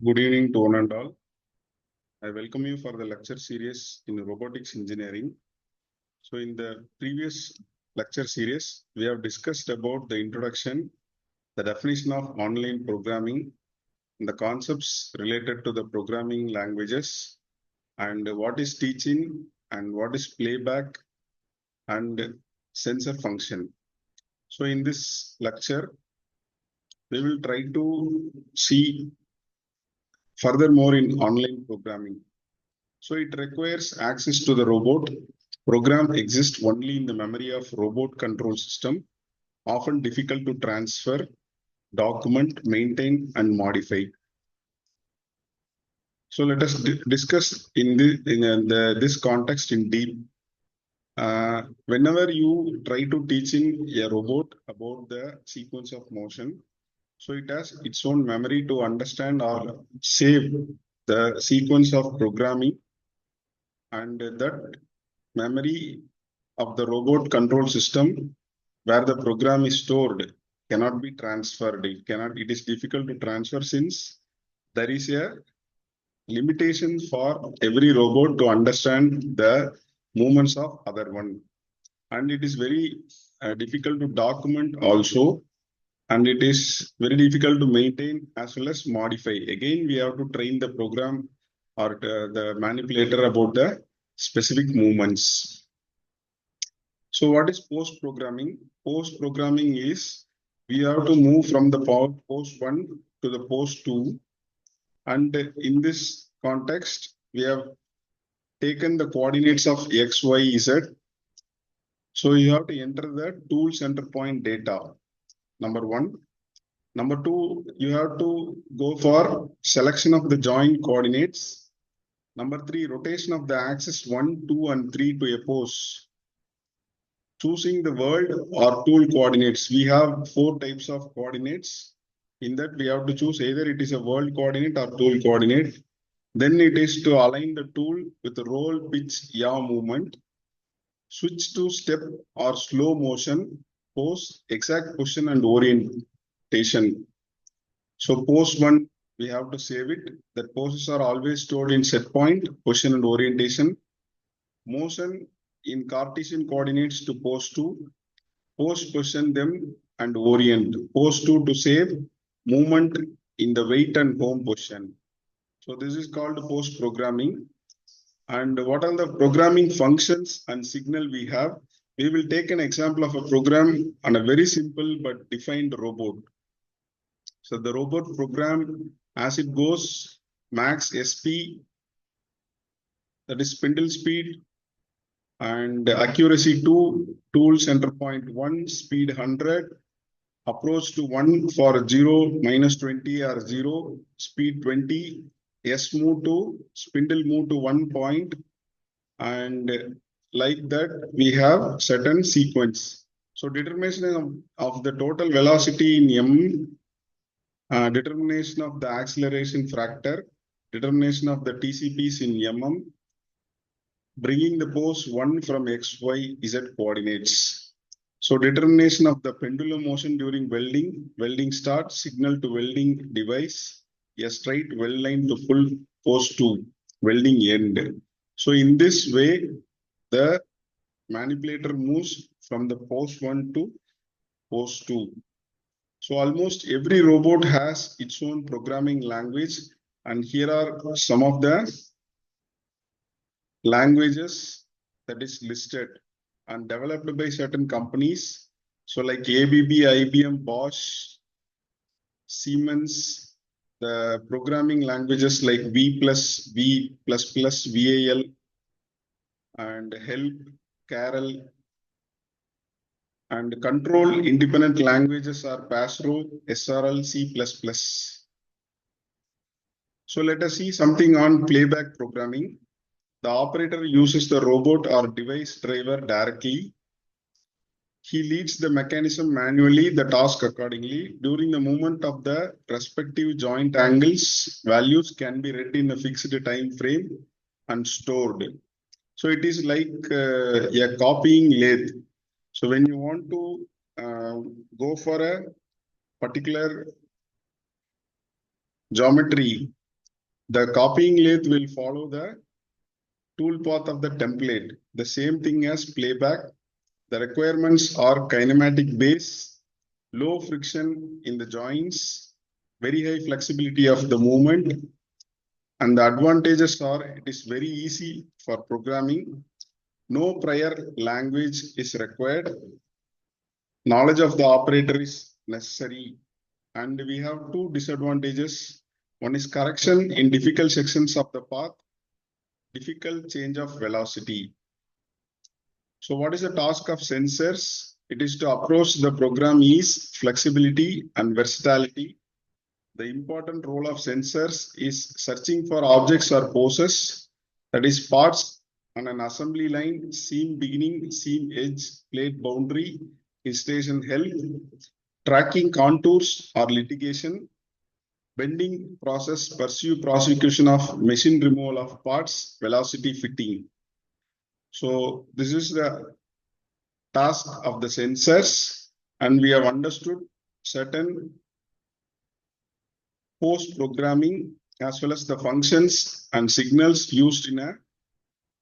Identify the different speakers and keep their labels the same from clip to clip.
Speaker 1: Good evening to one and all. I welcome you for the lecture series in robotics engineering. So in the previous lecture series, we have discussed about the introduction, the definition of online programming, and the concepts related to the programming languages, and what is teaching and what is playback and sensor function. So in this lecture, we will try to see furthermore in online programming. So it requires access to the robot. Program exists only in the memory of robot control system, often difficult to transfer, document, maintain, and modify. So let us discuss in this context in deep. Whenever you try to teaching a robot about the sequence of motion, so it has its own memory to understand or save the sequence of programming, and that memory of the robot control system where the program is stored cannot be transferred. It is difficult to transfer since there is a limitation for every robot to understand the movements of other one. And it is very difficult to document also. And it is very difficult to maintain as well as modify. Again, we have to train the program or the manipulator about the specific movements. So what is post programming? Post programming is we have to move from the post 1 to the post 2. And in this context, we have taken the coordinates of X, Y, Z. So you have to enter the tool center point data, number 1. Number 2, you have to go for selection of the joint coordinates. Number 3, rotation of the axis 1, 2, and 3 to a pose. Choosing the world or tool coordinates. We have 4 types of coordinates. In that, we have to choose either it is a world coordinate or tool coordinate. Then it is to align the tool with the roll, pitch, yaw movement. Switch to step or slow motion, pose, exact position and orientation. So pose 1, we have to save it. The poses are always stored in set point, position and orientation. Motion in Cartesian coordinates to pose 2, post position them and orient. Pose 2 to save movement in the wait and home position. So this is called post programming. And what are the programming functions and signal we have? We will take an example of a program on a very simple but defined robot. So the robot program, as it goes, max SP, that is spindle speed, and accuracy 2, tool center point 1, speed 100, approach to 1 for 0, -20 or 0, speed 20, S move to, spindle move to 1 point, and like that we have certain sequence. So determination of the total velocity in M, determination of the acceleration factor, determination of the TCPs in mm, bringing the pose 1 from X, Y, Z coordinates. So determination of the pendulum motion during welding, welding start, signal to welding device, a straight weld line to pull pose 2, welding end. So in this way, the manipulator moves from the pose 1 to pose 2. So almost every robot has its own programming language, and here are some of the languages that is listed and developed by certain companies. So like ABB, IBM, Bosch, Siemens, the programming languages like V++, V++, VAL, and HELP, Carol, and control independent languages are PASRO, SRL, C++. So let us see something on playback programming. The operator uses the robot or device driver directly. He leads the mechanism manually, the task accordingly. During the movement of the respective joint angles, values can be read in a fixed time frame and stored. So it is like a copying lathe. So when you want to go for a particular geometry, The copying lathe will follow the tool path of the template. The same thing as playback. The requirements are kinematic base, low friction in the joints, very high flexibility of the movement, and the advantages are it is very easy for programming. No prior language is required. Knowledge of the operator is necessary. And we have two disadvantages. One is correction in difficult sections of the path, difficult change of velocity. So what is the task of sensors? It is to approach the program ease, flexibility, and versatility. The important role of sensors is searching for objects or poses, that is parts on an assembly line, seam beginning, seam edge, plate boundary, installation health, tracking contours or litigation, bending process, pursue prosecution of machine removal of parts, velocity fitting. So this is the task of the sensors, and we have understood certain post programming as well as the functions and signals used in a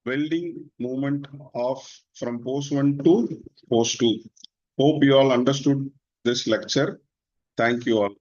Speaker 1: welding movement of from post 1 to post 2. Hope you all understood this lecture. Thank you all.